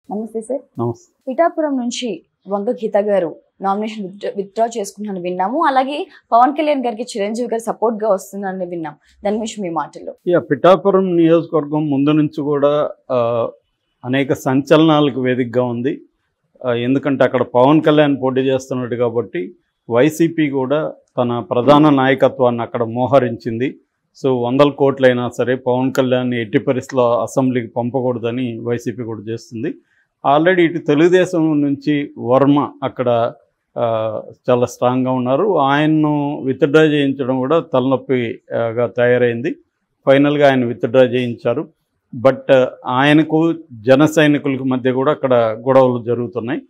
నమస్తే సార్. నమస్తే. పిఠాపురం నుంచి వంగ గీత గారు నామినేషన్ విత్డ్రా చేసుకున్నాను విన్నాము. అలాగే పవన్ కళ్యాణ్ గారికి చిరంజీవి గారు సపోర్ట్ గా వస్తుందని విన్నాం. దాని విషయం మీ మాటల్లో. పిఠాపురం నియోజకవర్గం ముందు నుంచి కూడా అనేక సంచలనాలకు వేదికగా ఉంది. ఎందుకంటే అక్కడ పవన్ కళ్యాణ్ పోటీ చేస్తున్నాడు కాబట్టి వైసీపీ కూడా తన ప్రధాన నాయకత్వాన్ని అక్కడ మోహరించింది. సో 100 కోట్లైనా సరే పవన్ కళ్యాణ్ ఎట్టి పరిస్థితుల్లో అసెంబ్లీకి పంపకూడదని వైసీపీ కూడా చేస్తుంది. ఆల్రెడీ ఇటు తెలుగుదేశం నుంచి వర్మ అక్కడ చాలా స్ట్రాంగ్గా ఉన్నారు. ఆయన్ను విత్డ్రా చేయించడం కూడా తలనొప్పిగా తయారైంది. ఫైనల్గా ఆయన విత్డ్రా చేయించారు. బట్ ఆయనకు జన సైనికులకు మధ్య కూడా అక్కడ గొడవలు జరుగుతున్నాయి.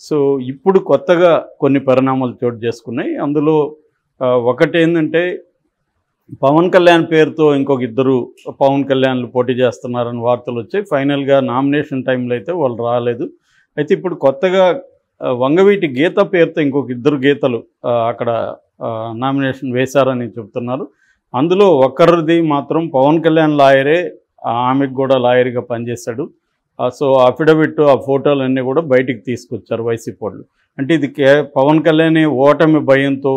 సో ఇప్పుడు కొత్తగా కొన్ని పరిణామాలు చోటు చేసుకున్నాయి. అందులో ఒకటి ఏంటంటే పవన్ కళ్యాణ్ పేరుతో ఇంకొక 2 పవన్ కళ్యాణ్లు పోటీ చేస్తున్నారని వార్తలు వచ్చాయి. ఫైనల్గా నామినేషన్ టైంలో అయితే వాళ్ళు రాలేదు. అయితే ఇప్పుడు కొత్తగా వంగవీటి గీత పేరుతో ఇంకొక 2 గీతలు అక్కడ నామినేషన్ వేశారని చెప్తున్నారు. అందులో ఒకరిది మాత్రం పవన్ కళ్యాణ్ లాయరే, ఆమెకు కూడా లాయర్గా పనిచేశాడు. సో అఫిడవిట్ ఆ ఫోటోలన్నీ కూడా బయటికి తీసుకొచ్చారు వైసీపీ వాళ్ళు. అంటే ఇది పవన్ కళ్యాణ్ ఓటమి భయంతో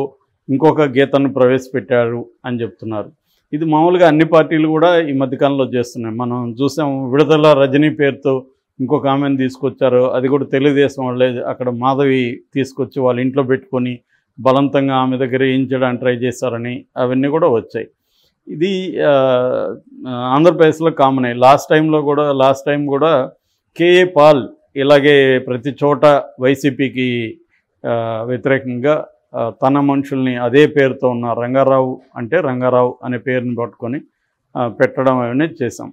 ఇంకొక గీతను ప్రవేశపెట్టారు అని చెప్తున్నారు. ఇది మామూలుగా అన్ని పార్టీలు కూడా ఈ మధ్యకాలంలో చేస్తున్నాయి. మనం చూసాం, విడుదల రజనీ పేరుతో ఇంకొక ఆమెను తీసుకొచ్చారు. అది కూడా తెలుగుదేశం వాళ్ళే అక్కడ మాధవి తీసుకొచ్చి వాళ్ళ ఇంట్లో పెట్టుకొని బలవంతంగా ఆమె దగ్గర వేయించడానికి ట్రై చేశారని అవన్నీ కూడా వచ్చాయి. ఇది ఆంధ్రప్రదేశ్లో కామన్ అయ్యి లాస్ట్ టైం కూడా కేఏ పాల్ ఇలాగే ప్రతి చోట వైసీపీకి వ్యతిరేకంగా తన మనుషుల్ని అదే పేరుతో ఉన్న రంగారావు అనే పేరుని పట్టుకొని పెట్టడం అవన్నీ చేశాం.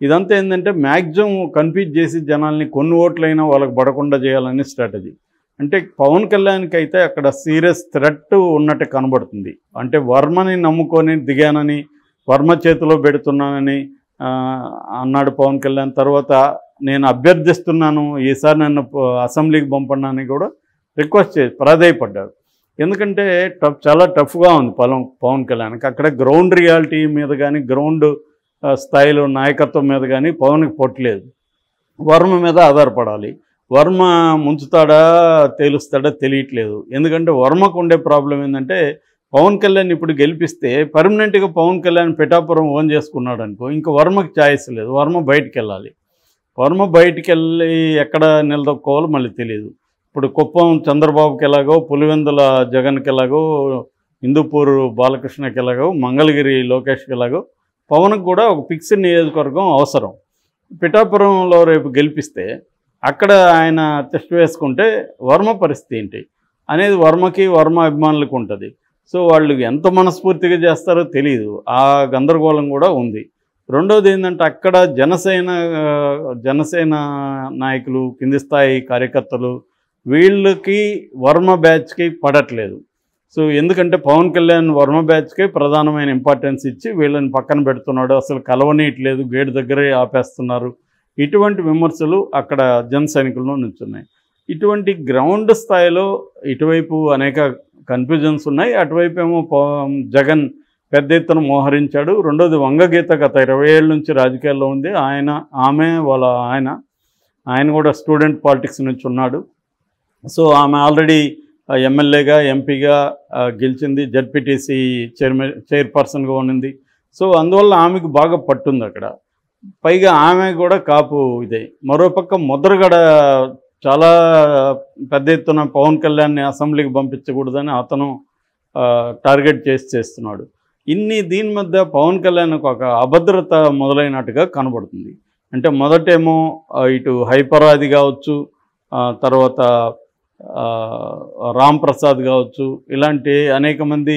ఇదంతా ఏంటంటే మ్యాక్సిమం కన్ఫ్యూజ్ చేసి జనాల్ని కొన్ని ఓట్లైనా వాళ్ళకి పడకుండా చేయాలనే స్ట్రాటజీ. అంటే పవన్ కళ్యాణ్కి అయితే అక్కడ సీరియస్ థ్రెట్ ఉన్నట్టు కనబడుతుంది. అంటే వర్మని నమ్ముకొని దిగానని, వర్మ చేతిలో పెడుతున్నానని అన్నాడు పవన్ కళ్యాణ్. తర్వాత నేను అభ్యర్థిస్తున్నాను, ఈసారి నన్ను అసెంబ్లీకి పంపడానికి కూడా రిక్వెస్ట్ చేసి ప్రాధేయపడ్డాడు. ఎందుకంటే చాలా టఫ్గా ఉంది పవన్ కళ్యాణ్కి. అక్కడ గ్రౌండ్ రియాలిటీ మీద కానీ, గ్రౌండ్ స్థాయిలో నాయకత్వం మీద కానీ పవన్కి పొట్టలేదు. వర్మ మీద ఆధారపడాలి. వర్మ ముంచుతాడా తేలుస్తాడా తెలియట్లేదు. ఎందుకంటే వర్మకు ఉండే ప్రాబ్లం ఏంటంటే పవన్ కళ్యాణ్ ఇప్పుడు గెలిపిస్తే పర్మనెంట్గా పవన్ కళ్యాణ్ పిఠాపురం ఓన్ చేసుకున్నాడు అనుకో, ఇంకా వర్మకి ఛాయిస్ లేదు. వర్మ బయటికి వెళ్ళాలి. వర్మ బయటికి వెళ్ళి ఎక్కడ నిలదొక్కోవాలో మళ్ళీ తెలియదు. ఇప్పుడు కుప్పం చంద్రబాబుకి ఎలాగో, పులివెందుల జగన్కి ఎలాగో, హిందూపూర్ బాలకృష్ణకి ఎలాగో, మంగళగిరి లోకేష్కి ఎలాగో పవన్కి కూడా ఒక ఫిక్స్డ్ నియోజకవర్గం అవసరం. పిఠాపురంలో రేపు గెలిపిస్తే అక్కడ ఆయన టెస్ట్ వేసుకుంటే వర్మ పరిస్థితి ఏంటి అనేది వర్మ అభిమానులకు ఉంటుంది. సో వాళ్ళు ఎంత మనస్ఫూర్తిగా చేస్తారో తెలియదు. ఆ గందరగోళం కూడా ఉంది. రెండోది ఏంటంటే అక్కడ జనసేన నాయకులు, కింది స్థాయి కార్యకర్తలు వీళ్ళకి వర్మ బ్యాచ్కి పడట్లేదు. సో ఎందుకంటే పవన్ కళ్యాణ్ వర్మ బ్యాచ్కే ప్రధానమైన ఇంపార్టెన్స్ ఇచ్చి వీళ్ళని పక్కన పెడుతున్నాడు, అసలు కలవనీయట్లేదు, గేటు దగ్గరే ఆపేస్తున్నారు. ఇటువంటి విమర్శలు అక్కడ జన సైనికుల్లో నుంచున్నాయి. ఇటువంటి గ్రౌండ్ స్థాయిలో ఇటువైపు అనేక కన్ఫ్యూజన్స్ ఉన్నాయి. అటువైపు ఏమో జగన్ పెద్ద ఎత్తున మోహరించాడు. రెండోది వంగగీత గత 20 ఏళ్ళ నుంచి రాజకీయాల్లో ఉంది. ఆయన కూడా స్టూడెంట్ పాలిటిక్స్ నుంచి ఉన్నాడు. సో ఆమె ఆల్రెడీ ఎమ్మెల్యేగా, ఎంపీగా గెలిచింది. జడ్పీటీసీ చైర్పర్సన్గా ఉన్నింది. సో అందువల్ల ఆమెకు బాగా పట్టుంది అక్కడ. పైగా ఆమె కూడా కాపు ఇదే. మరోపక్క ముద్రగడ చాలా పెద్ద ఎత్తున పవన్ కళ్యాణ్ని అసెంబ్లీకి పంపించకూడదని అతను టార్గెట్ చేస్తున్నాడు. దీని మధ్య పవన్ కళ్యాణ్కు ఒక అభద్రత మొదలైనట్టుగా కనబడుతుంది. అంటే మొదటేమో ఇటు హైపరాది కావచ్చు, తర్వాత రామ్ ప్రసాద్ కావచ్చు, ఇలాంటి అనేక మంది,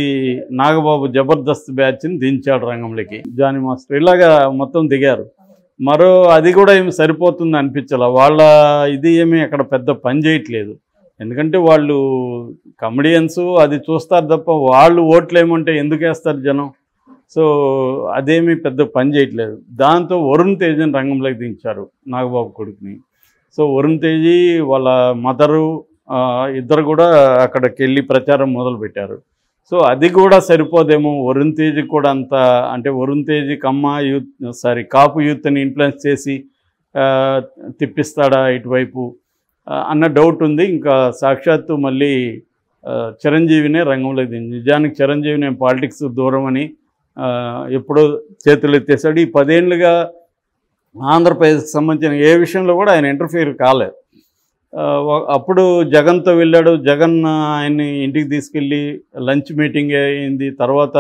నాగబాబు జబర్దస్త్ బ్యాచ్ని దించాడు రంగంలోకి, జానీ మాస్టర్, ఇలాగా మొత్తం దిగారు. అది కూడా ఏమి సరిపోతుంది అనిపించాల. వాళ్ళ ఇది ఏమి అక్కడ పెద్ద పని చేయట్లేదు. ఎందుకంటే వాళ్ళు కమెడియన్స్, అది చూస్తారు తప్ప వాళ్ళు ఓట్లు ఏమంటే ఎందుకు వేస్తారు జనం. సో అదేమి పెద్ద పని చేయట్లేదు. దాంతో వరుణ్ తేజ్ని రంగంలోకి దించారు, నాగబాబు కొడుకుని. సో వరుణ్ తేజీ వాళ్ళ మదరు ఇద్దరు కూడా అక్కడికి వెళ్ళి ప్రచారం మొదలుపెట్టారు. సో అది కూడా సరిపోదేమో. వరుణ్ తేజ్ కూడా అంత, అంటే వరుణ్ తేజ్ కాపు యూత్ని ఇన్ఫ్లుయెన్స్ చేసి తిప్పిస్తాడా ఇటువైపు అన్న డౌట్ ఉంది. ఇంకా సాక్షాత్తు మళ్ళీ చిరంజీవినే రంగంలోకి దించి, నిజానికి చిరంజీవి నేను పాలిటిక్స్ దూరం అని ఎప్పుడో చేతులు ఎత్తేసాడు. ఈ 10 ఏళ్ళుగా ఆంధ్రప్రదేశ్కి సంబంధించిన ఏ విషయంలో కూడా ఆయన ఇంటర్ఫియర్ కాలేదు. అప్పుడు జగన్తో వెళ్ళాడు, జగన్ ఆయన్ని ఇంటికి తీసుకెళ్ళి లంచ్ మీటింగ్ అయింది. తర్వాత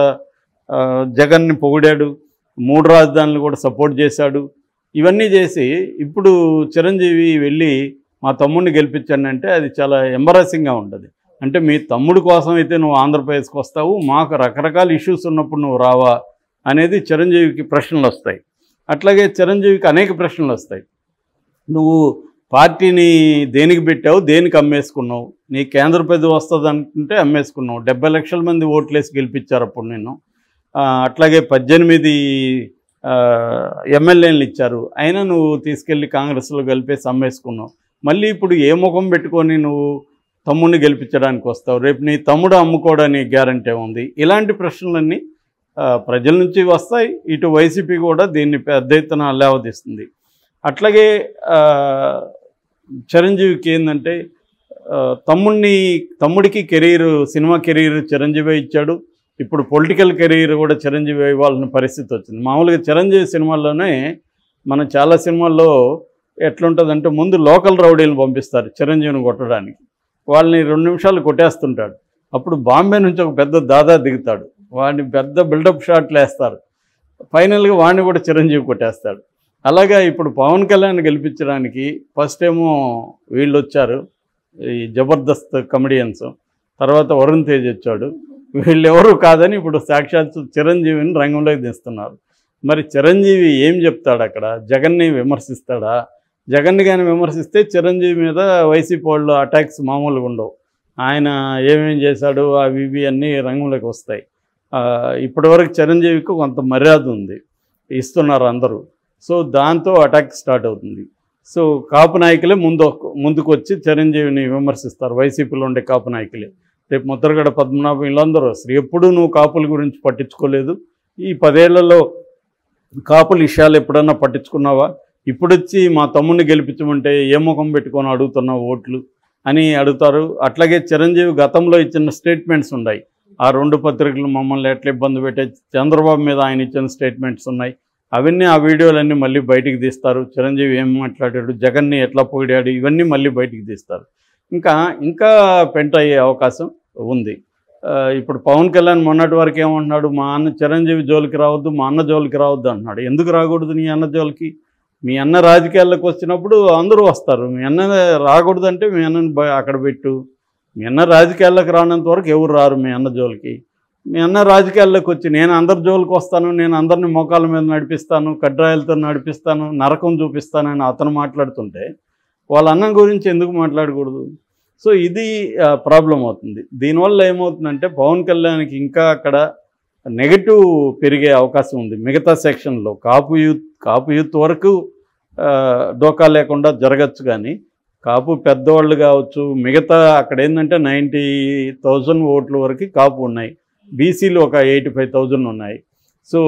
జగన్ని పొగిడాడు, 3 రాజధానులు కూడా సపోర్ట్ చేశాడు. ఇవన్నీ చేసి ఇప్పుడు చిరంజీవి వెళ్ళి మా తమ్ముడిని గెలిపించానంటే అది చాలా ఎంబరాసింగ్గా ఉంటుంది. అంటే మీ తమ్ముడు కోసం అయితే నువ్వు ఆంధ్రప్రదేశ్కి వస్తావు, మాకు రకరకాల ఇష్యూస్ ఉన్నప్పుడు నువ్వు రావా అనేది చిరంజీవికి ప్రశ్నలు వస్తాయి. అట్లాగే చిరంజీవికి అనేక ప్రశ్నలు వస్తాయి. నువ్వు పార్టీని దేనికి పెట్టావు, దేనికి అమ్మేసుకున్నావు, నీ కేంద్ర పదవి వస్తుంది అనుకుంటే అమ్మేసుకున్నావు. 70 లక్షల మంది ఓట్లేసి గెలిపించారు అప్పుడు నేను. అట్లాగే 18 ఎమ్మెల్యేలు ఇచ్చారు, అయినా నువ్వు తీసుకెళ్ళి కాంగ్రెస్లో కలిపేసి అమ్మేసుకున్నావు. మళ్ళీ ఇప్పుడు ఏ ముఖం పెట్టుకొని నువ్వు తమ్ముడిని గెలిపించడానికి వస్తావు? రేపు నీ తమ్ముడు అమ్ముకోవడానికి గ్యారంటీ ఉంది. ఇలాంటి ప్రశ్నలన్నీ ప్రజల నుంచి వస్తాయి. ఇటు వైసీపీ కూడా దీన్ని పెద్ద ఎత్తున లేవదీస్తుంది. అట్లాగే చిరంజీవికి ఏంటంటే తమ్ముడికి కెరీర్, సినిమా కెరీర్ చిరంజీవి ఇచ్చాడు. ఇప్పుడు పొలిటికల్ కెరీర్ కూడా చిరంజీవి ఇవ్వాల్సిన పరిస్థితి వచ్చింది. మామూలుగా చిరంజీవి సినిమాల్లోనే మనం చాలా సినిమాల్లో ఎట్లుంటుందంటే ముందు లోకల్ రౌడీలను పంపిస్తారు చిరంజీవిని కొట్టడానికి. వాళ్ళని 2 నిమిషాలు కొట్టేస్తుంటాడు. అప్పుడు బాంబే నుంచి ఒక పెద్ద దాదా దిగుతాడు, వాడిని పెద్ద బిల్డప్ షాట్లు వేస్తారు. ఫైనల్గా వాడిని కూడా చిరంజీవి కొట్టేస్తాడు. అలాగా ఇప్పుడు పవన్ కళ్యాణ్ గెలిపించడానికి ఫస్ట్ ఏమో వీళ్ళు వచ్చారు, ఈ జబర్దస్త్ కమెడియన్స్, తర్వాత వరుణ్ తేజ్ వచ్చాడు. వీళ్ళెవరూ కాదని ఇప్పుడు సాక్షాత్ చిరంజీవిని రంగంలోకి దిస్తున్నారు. మరి చిరంజీవి ఏం చెప్తాడు అక్కడ? జగన్ని విమర్శిస్తాడా? జగన్ని కానీ విమర్శిస్తే చిరంజీవి మీద వైసీపీ వాళ్ళు అటాక్స్ మామూలుగా ఉండవు. ఆయన ఏమేం చేశాడు అవి ఇవి అన్నీ రంగంలోకి వస్తాయి. ఇప్పటివరకు చిరంజీవికి కొంత మర్యాద ఉంది, ఇస్తున్నారు అందరూ. సో దాంతో అటాక్ స్టార్ట్ అవుతుంది. సో కాపు నాయకులే ముందుకు వచ్చి చిరంజీవిని విమర్శిస్తారు, వైసీపీలో ఉండే కాపు నాయకులే. రేపు ముద్రగడ పద్మనాభం వీళ్ళందరూ వస్తారు. ఎప్పుడూ నువ్వు కాపుల గురించి పట్టించుకోలేదు, ఈ 10 ఏళ్లలో కాపుల విషయాలు ఎప్పుడన్నా పట్టించుకున్నావా? ఇప్పుడు వచ్చి మా తమ్ముడిని గెలిపించమంటే ఏ ముఖం పెట్టుకొని అడుగుతున్నావు ఓట్లు అని అడుగుతారు. అట్లాగే చిరంజీవి గతంలో ఇచ్చిన స్టేట్మెంట్స్ ఉన్నాయి. ఆ 2 పత్రికలు మమ్మల్ని ఎట్లా ఇబ్బంది పెట్టే, చంద్రబాబు మీద ఆయన ఇచ్చిన స్టేట్మెంట్స్ ఉన్నాయి. అవన్నీ ఆ వీడియోలన్నీ మళ్ళీ బయటికి తీస్తారు. చిరంజీవి ఏం మాట్లాడాడు, జగన్ని ఎట్లా పోయాడు, ఇవన్నీ మళ్ళీ బయటికి తీస్తారు. ఇంకా పెంట అయ్యే అవకాశం ఉంది. ఇప్పుడు పవన్ కళ్యాణ్ మొన్నటి వరకు ఏమంటున్నాడు, మా అన్న చిరంజీవి జోలికి రావద్దు, మా అన్న జోలికి రావద్దు అంటున్నాడు. ఎందుకు రాకూడదు నీ అన్న జోలికి? మీ అన్న రాజకీయాల్లోకి వచ్చినప్పుడు అందరూ వస్తారు. మీ అన్న రాకూడదంటే మీ అన్నని అక్కడ పెట్టు. మీ అన్న రాజకీయాల్లోకి రానంత వరకు ఎవరు రారు మీ అన్న జోలికి. మీ అన్న రాజకీయాల్లోకి వచ్చి నేను అందరి జోలికి వస్తాను, నేను అందరిని మోకాల మీద నడిపిస్తాను, కడ్రాయిలతో నడిపిస్తాను, నరకం చూపిస్తానని అతను మాట్లాడుతుంటే వాళ్ళ అన్న గురించి ఎందుకు మాట్లాడకూడదు? సో ఇది ప్రాబ్లం అవుతుంది. దీనివల్ల ఏమవుతుందంటే పవన్ కళ్యాణ్కి ఇంకా అక్కడ నెగటివ్ పెరిగే అవకాశం ఉంది. మిగతా సెక్షన్లో కాపు యూత్ వరకు డోకా లేకుండా జరగచ్చు, కానీ కాపు పెద్దవాళ్ళు కావచ్చు, మిగతా అక్కడ ఏంటంటే 90,000 ఓట్ల వరకు కాపు ఉన్నాయి. బీసీలు ఒక 85,000 ఉన్నాయి. సో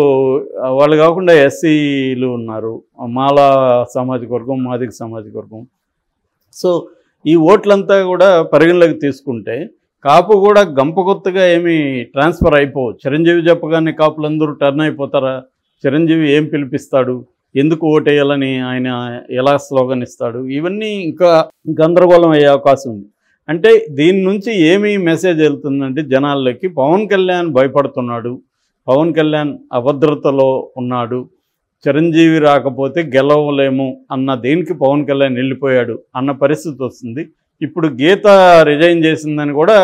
వాళ్ళు కాకుండా ఎస్సీలు ఉన్నారు, మాలా సామాజిక వర్గం, మాదిగ సామాజిక వర్గం. సో ఈ ఓట్లంతా కూడా పరిగణలోకి తీసుకుంటే కాపు కూడా గంపకొత్తగా ఏమీ ట్రాన్స్ఫర్ అయిపోవు. చిరంజీవి చెప్పగానే కాపులందరూ టర్న్ అయిపోతారా? చిరంజీవి ఏం పిలిపిస్తాడు, ఎందుకు ఓటేయాలని ఆయన ఎలా స్లోగన్ ఇస్తాడు, ఇవన్నీ ఇంకా గందరగోళం అయ్యే అవకాశం ఉంది. అంటే దీని నుంచి ఏమీ మెసేజ్ వెళ్తుందంటే జనాల్లోకి పవన్ కళ్యాణ్ భయపడుతున్నాడు, పవన్ కళ్యాణ్ అభద్రతలో ఉన్నాడు, చిరంజీవి రాకపోతే గెలవలేము అన్న దేనికి పవన్ కళ్యాణ్ వెళ్ళిపోయాడు అన్న పరిస్థితి వస్తుంది. ఇప్పుడు గీత రిజైన్ చేసిందని కూడా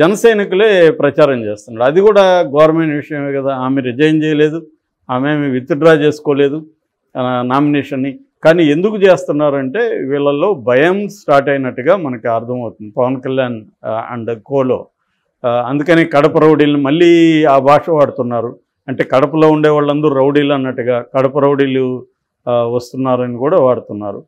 జనసైనికులే ప్రచారం చేస్తున్నాడు. అది కూడా గవర్నమెంట్ విషయమే కదా. ఆమె రిజైన్ చేయలేదు, ఆమె విత్డ్రా చేసుకోలేదు నామినేషన్ని. కానీ ఎందుకు చేస్తున్నారంటే వీళ్ళల్లో భయం స్టార్ట్ అయినట్టుగా మనకి అర్థమవుతుంది పవన్ కళ్యాణ్ అండ్ కోలో. అందుకని కడప రౌడీలను మళ్ళీ ఆ భాష వాడుతున్నారు. అంటే కడపలో ఉండే వాళ్ళందరూ రౌడీలు అన్నట్టుగా కడప రౌడీలు వస్తున్నారని కూడా వాడుతున్నారు.